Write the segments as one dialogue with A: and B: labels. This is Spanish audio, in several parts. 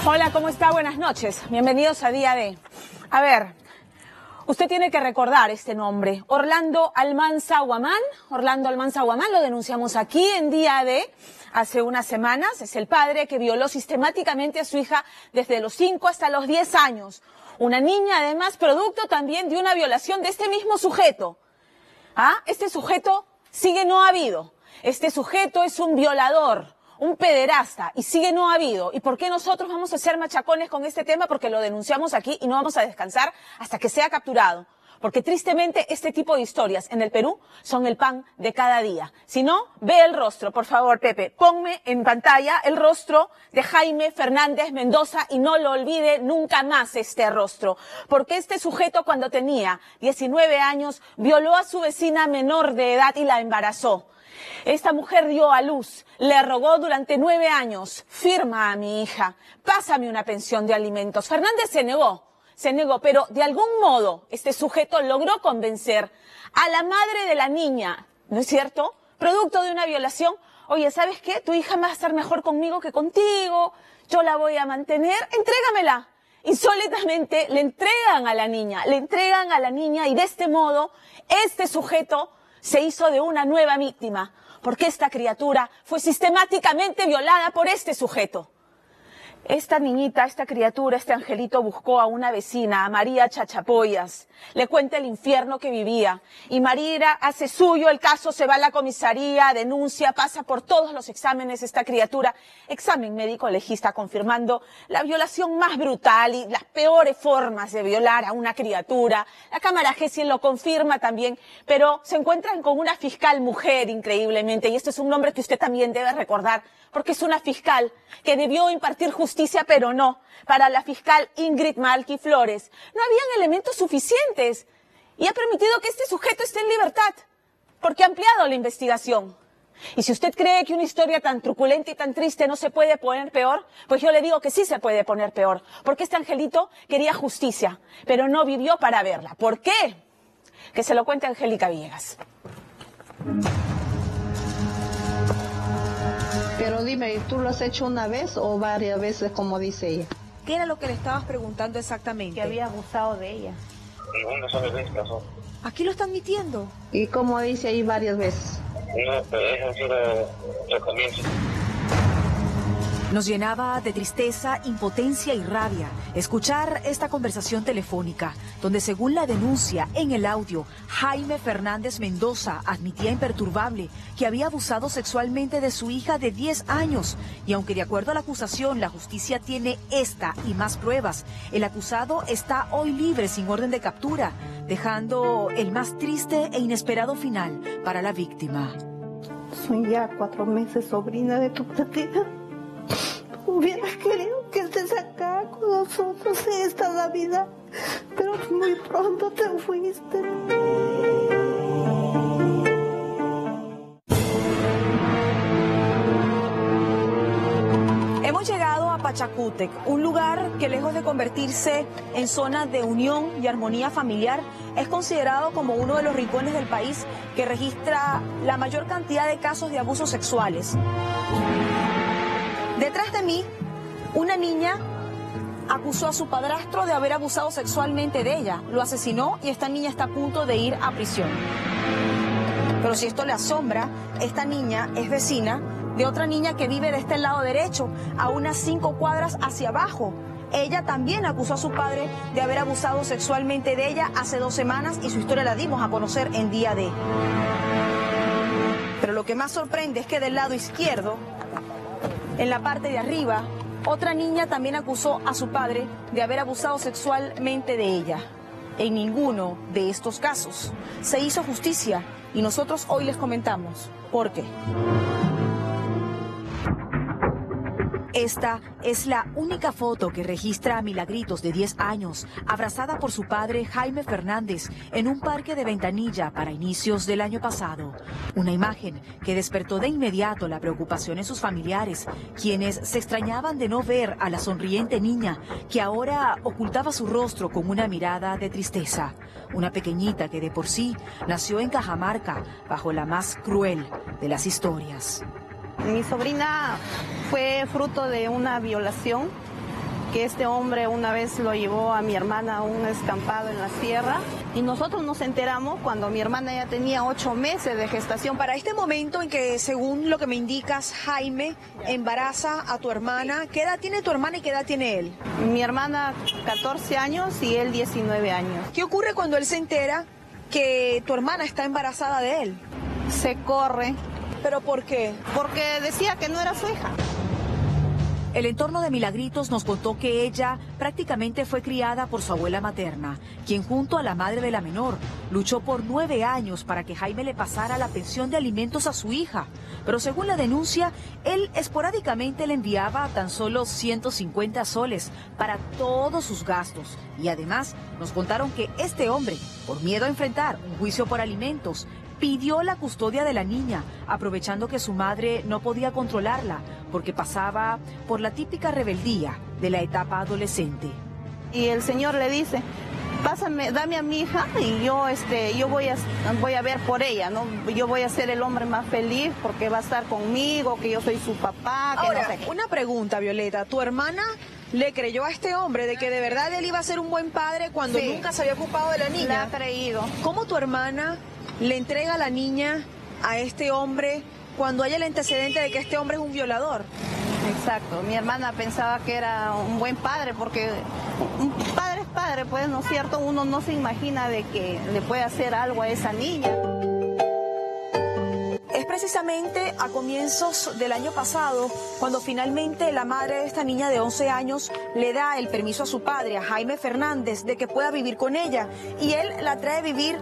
A: Hola, ¿cómo está? Buenas noches. Bienvenidos a Día D. A ver, usted tiene que recordar este nombre. Orlando Almanza Huamán. Orlando Almanza Huamán lo denunciamos aquí en Día D hace unas semanas. Es el padre que violó sistemáticamente a su hija desde los 5 hasta los 10 años. Una niña, además, producto también de una violación de este mismo sujeto. Este sujeto sigue no habido. Este sujeto es un violador, un pederasta, y sigue no habido. ¿Y por qué nosotros vamos a ser machacones con este tema? Porque lo denunciamos aquí y no vamos a descansar hasta que sea capturado. Porque tristemente este tipo de historias en el Perú son el pan de cada día. Si no, ve el rostro, por favor, Pepe. Ponme en pantalla el rostro de Jaime Fernández Mendoza y no lo olvide nunca más este rostro. Porque este sujeto, cuando tenía 19 años, violó a su vecina menor de edad y la embarazó. Esta mujer dio a luz, le rogó durante 9 años, firma a mi hija, pásame una pensión de alimentos. Fernández se negó, pero de algún modo este sujeto logró convencer a la madre de la niña, ¿no es cierto?, producto de una violación. Oye, ¿sabes qué? Tu hija va a estar mejor conmigo que contigo, yo la voy a mantener, entrégamela. Insólitamente le entregan a la niña y de este modo este sujeto se hizo de una nueva víctima, porque esta criatura fue sistemáticamente violada por este sujeto. Esta niñita, esta criatura, este angelito buscó a una vecina, a María Chachapoyas. Le cuenta el infierno que vivía. Y María hace suyo el caso, se va a la comisaría, denuncia, pasa por todos los exámenes esta criatura. Examen médico legista confirmando la violación más brutal y las peores formas de violar a una criatura. La cámara G100 lo confirma también, pero se encuentran con una fiscal mujer increíblemente. Y esto es un nombre que usted también debe recordar, porque es una fiscal que debió impartir justicia, pero no. Para la fiscal Ingrid Malqui Flores no habían elementos suficientes y ha permitido que este sujeto esté en libertad, porque ha ampliado la investigación. Y si usted cree que una historia tan truculenta y tan triste no se puede poner peor, pues yo le digo que sí se puede poner peor, porque este angelito quería justicia, pero no vivió para verla. ¿Por qué? Que se lo cuente Angélica Villegas.
B: Pero dime, ¿tú lo has hecho una vez o varias veces, como dice ella?
C: ¿Qué era lo que le estabas preguntando exactamente?
B: Que había abusado de ella.
D: Y una sola vez pasó.
C: Aquí lo está admitiendo.
B: ¿Y como dice ahí varias veces?
D: No, pero eso ha sido el comienzo.
C: Nos llenaba de tristeza, impotencia y rabia escuchar esta conversación telefónica, donde según la denuncia en el audio, Jaime Fernández Mendoza admitía imperturbable que había abusado sexualmente de su hija de 10 años. Y aunque de acuerdo a la acusación, la justicia tiene esta y más pruebas, el acusado está hoy libre sin orden de captura, dejando el más triste e inesperado final para la víctima.
B: Soy ya 4 meses sobrina de tu partida. Hubieras querido que estés acá con nosotros en esta Navidad, pero muy pronto te fuiste.
C: Hemos llegado a Pachacútec, un lugar que lejos de convertirse en zona de unión y armonía familiar, es considerado como uno de los rincones del país que registra la mayor cantidad de casos de abusos sexuales. Detrás de mí, una niña acusó a su padrastro de haber abusado sexualmente de ella. Lo asesinó y esta niña está a punto de ir a prisión. Pero si esto le asombra, esta niña es vecina de otra niña que vive de este lado derecho, a unas 5 cuadras hacia abajo. Ella también acusó a su padre de haber abusado sexualmente de ella hace 2 semanas y su historia la dimos a conocer en Día D. Pero lo que más sorprende es que del lado izquierdo, en la parte de arriba, otra niña también acusó a su padre de haber abusado sexualmente de ella. En ninguno de estos casos se hizo justicia y nosotros hoy les comentamos por qué. Esta es la única foto que registra a Milagritos, de 10 años, abrazada por su padre Jaime Fernández en un parque de Ventanilla para inicios del año pasado. Una imagen que despertó de inmediato la preocupación en sus familiares, quienes se extrañaban de no ver a la sonriente niña que ahora ocultaba su rostro con una mirada de tristeza. Una pequeñita que de por sí nació en Cajamarca bajo la más cruel de las historias.
B: Mi sobrina fue fruto de una violación que este hombre una vez lo llevó a mi hermana a un escampado en la sierra y nosotros nos enteramos cuando mi hermana ya tenía 8 meses de gestación.
C: Para este momento en que, según lo que me indicas, Jaime embaraza a tu hermana, ¿qué edad tiene tu hermana y qué edad tiene él?
B: Mi hermana 14 años y él 19 años.
C: ¿Qué ocurre cuando él se entera que tu hermana está embarazada de él?
B: Se corre.
C: ¿Pero por qué?
B: Porque decía que no era su hija.
C: El entorno de Milagritos nos contó que ella prácticamente fue criada por su abuela materna, quien junto a la madre de la menor luchó por 9 años para que Jaime le pasara la pensión de alimentos a su hija. Pero según la denuncia, él esporádicamente le enviaba tan solo 150 soles para todos sus gastos. Y además nos contaron que este hombre, por miedo a enfrentar un juicio por alimentos, pidió la custodia de la niña, aprovechando que su madre no podía controlarla porque pasaba por la típica rebeldía de la etapa adolescente.
B: Y el señor le dice, pásame, dame a mi hija y yo voy a ver por ella, ¿no? Yo voy a ser el hombre más feliz porque va a estar conmigo, que yo soy su papá. Que
C: Ahora,
B: no sé.
C: una pregunta, Violeta. ¿Tu hermana le creyó a este hombre de que de verdad él iba a ser un buen padre cuando
B: Sí.
C: nunca se había ocupado de la niña?
B: Le ha creído.
C: ¿Cómo tu hermana le entrega a la niña a este hombre cuando hay el antecedente de que este hombre es un violador?
B: Exacto, mi hermana pensaba que era un buen padre porque un padre es padre, pues, ¿no es cierto? Uno no se imagina de que le puede hacer algo a esa niña.
C: Es precisamente a comienzos del año pasado cuando finalmente la madre de esta niña de 11 años le da el permiso a su padre, a Jaime Fernández, de que pueda vivir con ella. Y él la trae a vivir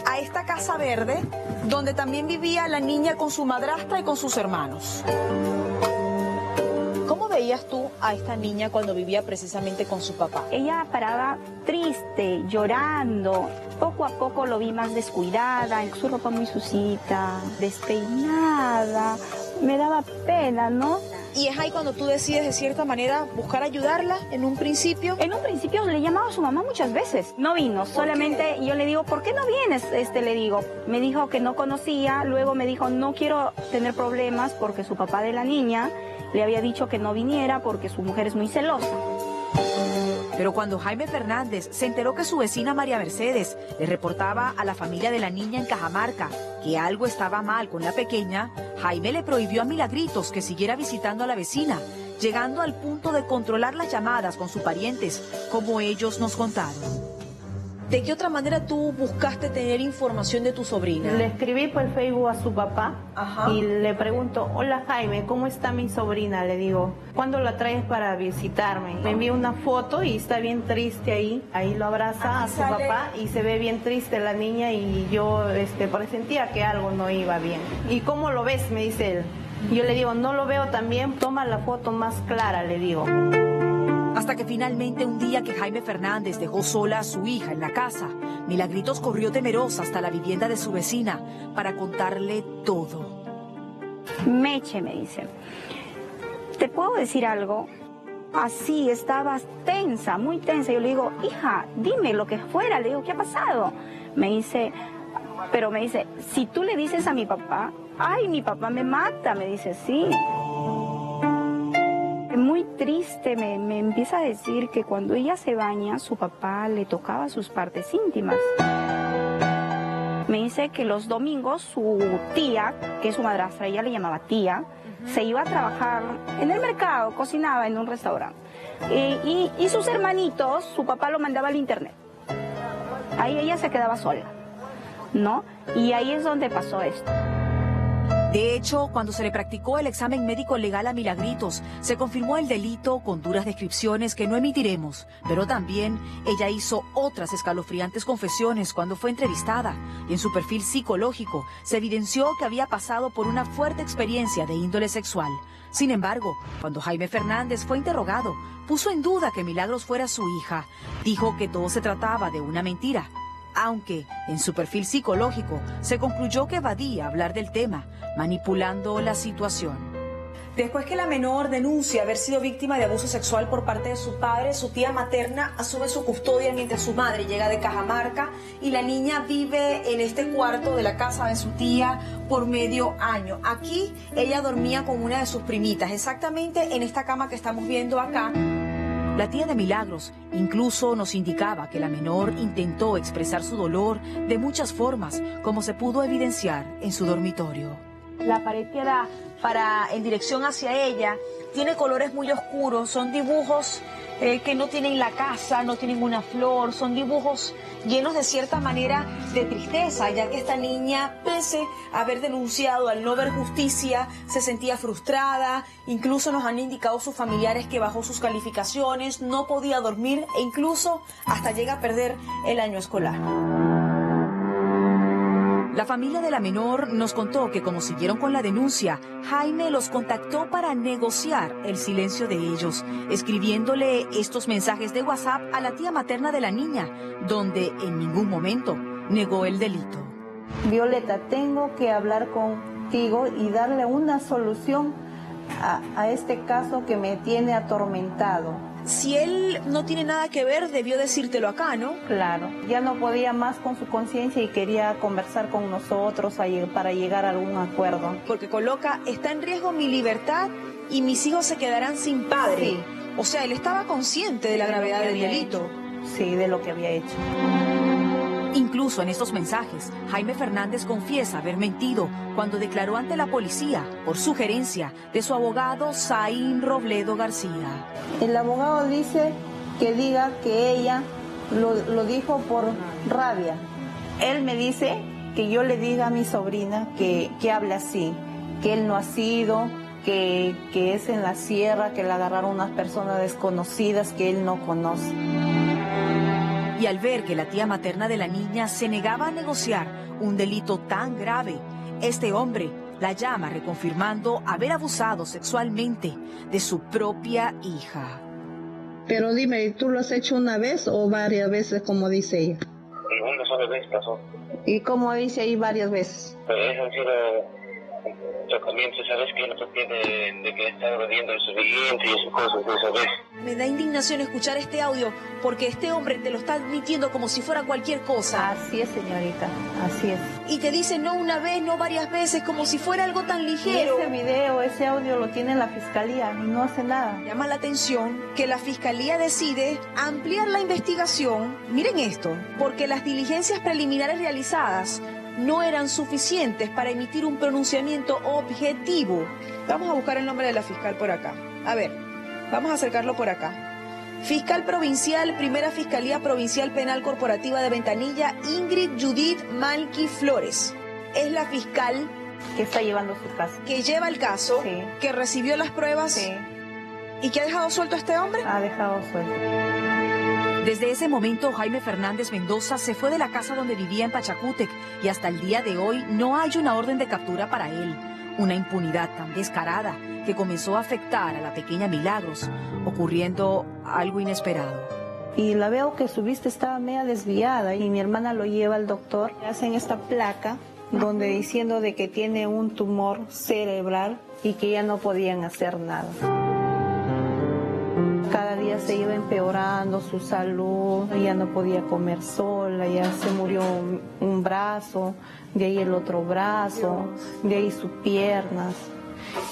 C: a esta casa verde, donde también vivía la niña con su madrastra y con sus hermanos. ¿Cómo veías tú a esta niña cuando vivía precisamente con su papá?
E: Ella paraba triste, llorando. Poco a poco lo vi más descuidada, su ropa muy sucita, despeinada. Me daba pena, ¿no?
C: Y es ahí cuando tú decides de cierta manera buscar ayudarla en un principio.
E: En un principio le llamaba a su mamá muchas veces. No vino, solamente yo le digo, ¿por qué no vienes? Le digo, me dijo que no conocía, luego me dijo, no quiero tener problemas porque su papá de la niña le había dicho que no viniera porque su mujer es muy celosa.
C: Pero cuando Jaime Fernández se enteró que su vecina María Mercedes le reportaba a la familia de la niña en Cajamarca que algo estaba mal con la pequeña, Jaime le prohibió a Milagritos que siguiera visitando a la vecina, llegando al punto de controlar las llamadas con sus parientes, como ellos nos contaron. ¿De qué otra manera tú buscaste tener información de tu sobrina?
B: Le escribí por el Facebook a su papá.
C: Ajá.
B: Y le pregunto, hola Jaime, ¿cómo está mi sobrina? Le digo, ¿cuándo la traes para visitarme? Me envió una foto y está bien triste ahí lo abraza
C: Aquí
B: a su
C: sale.
B: papá y se ve bien triste la niña y yo presentía que algo no iba bien. ¿Y cómo lo ves? Me dice él. Yo le digo, no lo veo tan bien, toma la foto más clara, le digo.
C: Hasta que finalmente un día que Jaime Fernández dejó sola a su hija en la casa, Milagritos corrió temerosa hasta la vivienda de su vecina para contarle todo.
E: Meche, me dice, ¿te puedo decir algo? Así, estabas tensa, muy tensa. Yo le digo, hija, dime lo que fuera. Le digo, ¿qué ha pasado? Me dice, si tú le dices a mi papá, ay, mi papá me mata. Me dice, sí. Muy triste, me empieza a decir que cuando ella se baña, su papá le tocaba sus partes íntimas. Me dice que los domingos su tía, que es su madrastra, ella le llamaba tía, se iba a trabajar en el mercado, cocinaba en un restaurante. Y sus hermanitos, su papá lo mandaba al internet. Ahí ella se quedaba sola, ¿no? Y ahí es donde pasó esto.
C: De hecho, cuando se le practicó el examen médico legal a Milagritos, se confirmó el delito con duras descripciones que no emitiremos, pero también ella hizo otras escalofriantes confesiones cuando fue entrevistada, y en su perfil psicológico se evidenció que había pasado por una fuerte experiencia de índole sexual. Sin embargo, cuando Jaime Fernández fue interrogado, puso en duda que Milagros fuera su hija. Dijo que todo se trataba de una mentira, aunque en su perfil psicológico se concluyó que evadía hablar del tema, manipulando la situación. Después que la menor denuncia haber sido víctima de abuso sexual por parte de su padre, su tía materna asume su custodia mientras su madre llega de Cajamarca y la niña vive en este cuarto de la casa de su tía por medio año. Aquí ella dormía con una de sus primitas, exactamente en esta cama que estamos viendo acá. La tía de Milagros incluso nos indicaba que la menor intentó expresar su dolor de muchas formas, como se pudo evidenciar en su dormitorio.
F: La pared que da en dirección hacia ella tiene colores muy oscuros, son dibujos que no tienen la casa, no tienen una flor, son dibujos llenos de cierta manera de tristeza, ya que esta niña, pese a haber denunciado al no ver justicia, se sentía frustrada. Incluso nos han indicado sus familiares que bajó sus calificaciones, no podía dormir e incluso hasta llega a perder el año escolar.
C: La familia de la menor nos contó que como siguieron con la denuncia, Jaime los contactó para negociar el silencio de ellos, escribiéndole estos mensajes de WhatsApp a la tía materna de la niña, donde en ningún momento negó el delito.
B: Violeta, tengo que hablar contigo y darle una solución a este caso que me tiene atormentado.
F: Si él no tiene nada que ver, debió decírtelo acá, ¿no?
B: Claro, ya no podía más con su conciencia y quería conversar con nosotros para llegar a algún acuerdo.
F: Porque coloca, está en riesgo mi libertad y mis hijos se quedarán sin padre.
B: Sí.
F: O sea, él estaba consciente de la gravedad del delito.
B: Sí, de lo que había hecho.
C: Incluso en estos mensajes, Jaime Fernández confiesa haber mentido cuando declaró ante la policía por sugerencia de su abogado Zain Robledo García.
B: El abogado dice que diga que ella lo dijo por rabia. Él me dice que yo le diga a mi sobrina que hable así, que él no ha sido, que es en la sierra, que le agarraron unas personas desconocidas que él no conoce.
C: Y al ver que la tía materna de la niña se negaba a negociar un delito tan grave, este hombre la llama reconfirmando haber abusado sexualmente de su propia hija.
B: Pero dime, ¿tú lo has hecho una vez o varias veces, como dice ella?
D: Una sola vez pasó.
B: ¿Y como dice ahí varias veces?
D: Pero es decir, al comienzo, ¿sabes? Que no tiene de que está viendo su viviente y esas cosas de esa vez.
F: Me da indignación escuchar este audio porque este hombre te lo está admitiendo como si fuera cualquier cosa.
B: Así es, señorita, así es.
F: Y te dice no una vez, no varias veces, como si fuera algo tan
B: Y
F: ligero.
B: ese video, ese audio lo tiene la fiscalía y no hace nada.
F: Llama la atención que la fiscalía decide ampliar la investigación. Miren esto, porque las diligencias preliminares realizadas no eran suficientes para emitir un pronunciamiento objetivo. Vamos a buscar el nombre de la fiscal por acá. A ver, vamos a acercarlo por acá. Fiscal provincial, Primera Fiscalía Provincial Penal Corporativa de Ventanilla, Ingrid Judith Malqui Flores. Es la fiscal
B: Que está llevando su caso.
F: que lleva el caso,
B: Sí.
F: que recibió las pruebas
B: Sí,
F: y que ha dejado suelto a este hombre.
B: ha dejado suelto.
C: Desde ese momento, Jaime Fernández Mendoza se fue de la casa donde vivía en Pachacútec y hasta el día de hoy no hay una orden de captura para él. Una impunidad tan descarada que comenzó a afectar a la pequeña Milagros, ocurriendo algo inesperado.
B: Y la veo que su vista estaba media desviada y mi hermana lo lleva al doctor. Hacen esta placa donde diciendo de que tiene un tumor cerebral y que ya no podían hacer nada. Cada día se iba empeorando su salud, ya no podía comer sola, ya se murió un brazo, de ahí el otro brazo, de ahí sus piernas.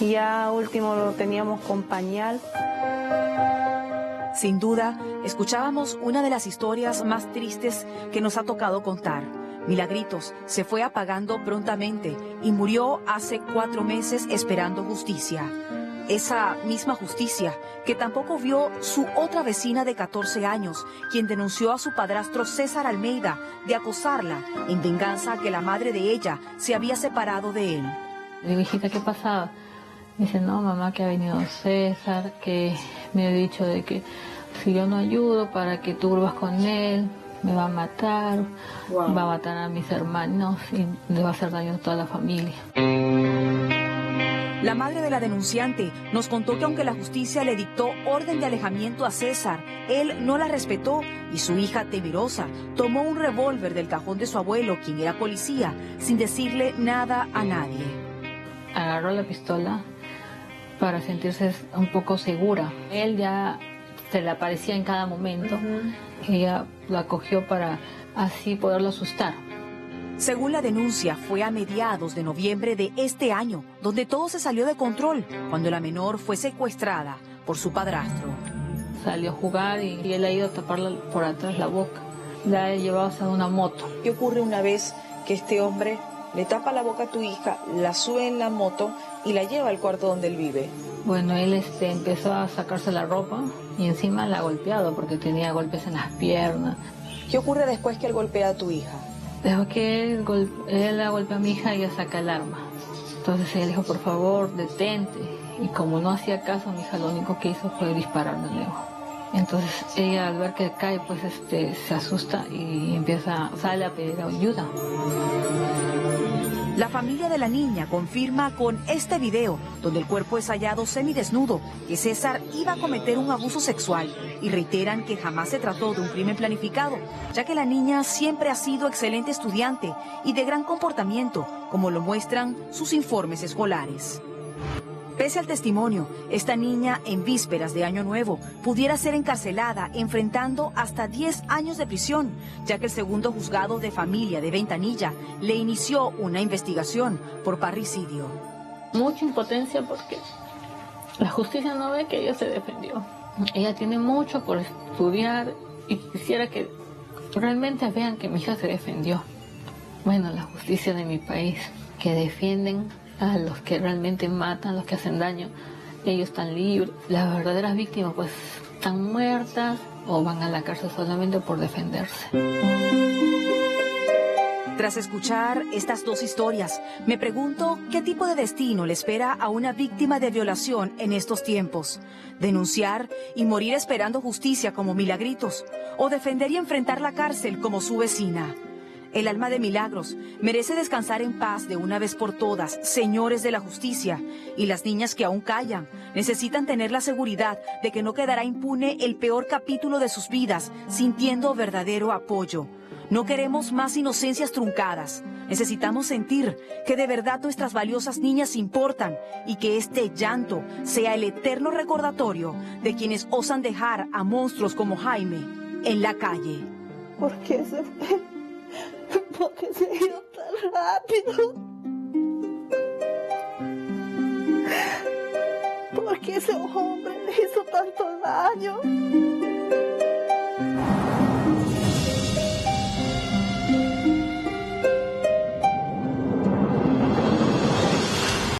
B: Y ya último lo teníamos con pañal.
C: Sin duda, escuchábamos una de las historias más tristes que nos ha tocado contar. Milagritos se fue apagando prontamente y murió hace 4 meses esperando justicia. Esa misma justicia que tampoco vio su otra vecina de 14 años, quien denunció a su padrastro César Almeida de acosarla en venganza a que la madre de ella se había separado de él.
G: Le digo, hijita, ¿qué pasaba? Dice, no, mamá, que ha venido César, que me ha dicho de que si yo no ayudo para que tú vuelvas con él, me va a matar, va a matar a mis hermanos y le va a hacer daño a toda la familia.
C: La madre de la denunciante nos contó que aunque la justicia le dictó orden de alejamiento a César, él no la respetó y su hija, temerosa, tomó un revólver del cajón de su abuelo, quien era policía, sin decirle nada a nadie.
G: Agarró la pistola para sentirse un poco segura. Él ya se le aparecía en cada momento. Ella la cogió para así poderlo asustar.
C: Según la denuncia, fue a mediados de noviembre de este año, donde todo se salió de control, cuando la menor fue secuestrada por su padrastro.
G: salió a jugar y él ha ido a taparla por atrás la boca. La ha llevado hasta una moto.
F: ¿Qué ocurre una vez que este hombre le tapa la boca a tu hija, la sube en la moto y la lleva al cuarto donde él vive?
G: Bueno, él empezó a sacarse la ropa y encima la ha golpeado porque tenía golpes en las piernas.
F: ¿Qué ocurre después que él golpea a tu hija?
G: Después que él la golpea a mi hija, ella saca el arma. Entonces ella le dijo, por favor, detente. Y como no hacía caso, mi hija lo único que hizo fue dispararle luego. Entonces ella al ver que cae, pues se asusta y sale a pedir ayuda.
C: La familia de la niña confirma con este video, donde el cuerpo es hallado semidesnudo, que César iba a cometer un abuso sexual y reiteran que jamás se trató de un crimen planificado, ya que la niña siempre ha sido excelente estudiante y de gran comportamiento, como lo muestran sus informes escolares. Pese al testimonio, esta niña en vísperas de Año Nuevo pudiera ser encarcelada enfrentando hasta 10 años de prisión, ya que el segundo juzgado de familia de Ventanilla le inició una investigación por parricidio.
G: Mucha impotencia porque la justicia no ve que ella se defendió. Ella tiene mucho por estudiar y quisiera que realmente vean que mi hija se defendió. Bueno, la justicia de mi país, que defienden a los que realmente matan, los que hacen daño, ellos están libres. Las verdaderas víctimas pues están muertas o van a la cárcel solamente por defenderse.
C: Tras escuchar estas dos historias, me pregunto qué tipo de destino le espera a una víctima de violación en estos tiempos. ¿Denunciar y morir esperando justicia como Milagritos? ¿O defender y enfrentar la cárcel como su vecina? El alma de Milagros merece descansar en paz de una vez por todas, señores de la justicia. Y las niñas que aún callan necesitan tener la seguridad de que no quedará impune el peor capítulo de sus vidas, sintiendo verdadero apoyo. No queremos más inocencias truncadas. Necesitamos sentir que de verdad nuestras valiosas niñas importan y que este llanto sea el eterno recordatorio de quienes osan dejar a monstruos como Jaime en la calle.
B: ¿Por qué se fue? ¿Por qué se ha ido tan rápido? ¿Por qué ese hombre le hizo tanto daño?